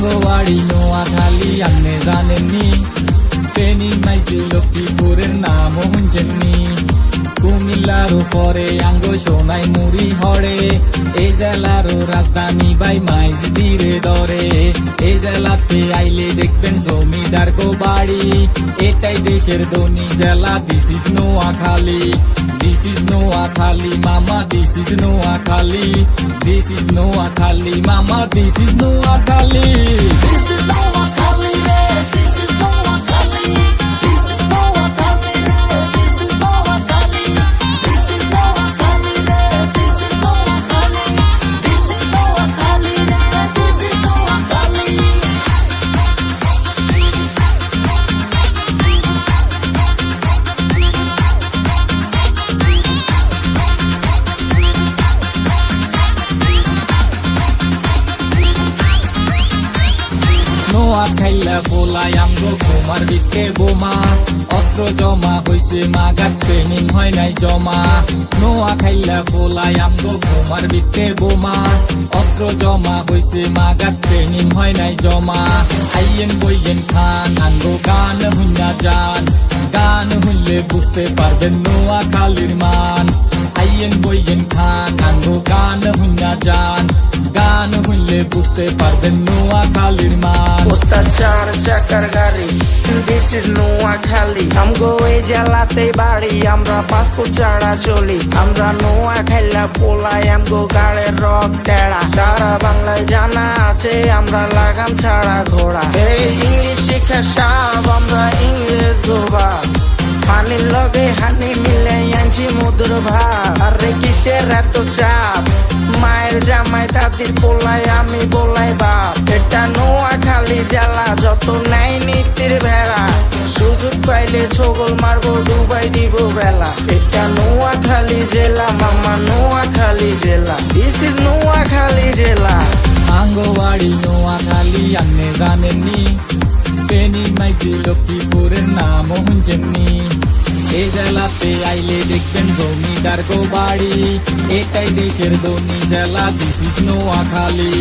আঙ্গবাড়ি নোয়াখালী আপনি জানেননি, ফেনী মাইজি লক্ষ্মীপুরের নামও শুনছেননি, কুমিল্লারও পরে আঙ্গ সোনাই মুড়ি হরে, এই জেলারও রাজধানী বাই মাইজ ধীরে ধরে। এই জেলাতে আইলে দেখবেন জমিদার গো বাড়ি, এটাই দেশের ধনী জেলা, this is Noakhali. This is Noakhali, mama, this is Noakhali. This is Noakhali, mama, this is Noakhali. This is Noakhali, this is Noakhali. This is Noakhali, this is Noakhali. This is Noakhali, this is Noakhali. This is Noakhali, this is Noakhali. নোয়াখাইলা বলাই আমগো ঘুমার বিকে বোমা, অস্ত্র জমা হইছে মাগার training হয় নাই জমা। নোয়াখাইলা বলাই আমগো ঘুমার বিকে বোমা, অস্ত্র জমা হইছে মাগার ট্রেনিং হয় নাই জমা। আইয়েন বইয়েন খান আঙ্গো গান হুইনা যান, গান হুইলে বুঝতে পারবেন নোয়াখালীর মান। আইয়েন বইয়েন খান আঙ্গো গান হুইনা যান, গান হুইলে বুঝতে পারবেন নোয়াখালীর মান। ওস্তাদ চার চাকার গাড়ি, দিস ইজ নোয়াখালী। আমগো এই জেলাতে বাড়ি, আমরা পাসপোর্ট ছাড়া চলি। আমরা নোয়াখাইলা পোলাই, আমগো গাড়ের রক টেড়া। সারা বাংলায় জানা আছে আমরা লাগাম ছাড়া ঘোড়া। এই ইংলিশ শিক্ষা সাব, আমরা ইংরেজ গোবা। পানির লগে হানি মিলে আনছি মধুর ভাব। আরে কিসের এত চাপ, মায়ের জামাই দাদির পোলাই আমি বলাই বাপ। এটা নোয়াখালী জেলা, যত নাই নীতির ভেড়া। সুযোগ পাইলে ছগল মারবো, ডুবাই দিব বেলা। এটা নোয়াখালী জেলা মামা, নোয়াখালী জেলা। দিস ইজ নোয়াখালী জেলা। আঙ্গবাড়ি নোয়াখালী আপনি জানেননি, ফেনী মাইজি লক্ষ্মীপুরের নামও শুনছেননি। এই জেলাতে আইলে দেখবেন জমিদার গো বাড়ি, এটাই দেশের ধনী জেলা, দিস ইজ নোয়াখালী।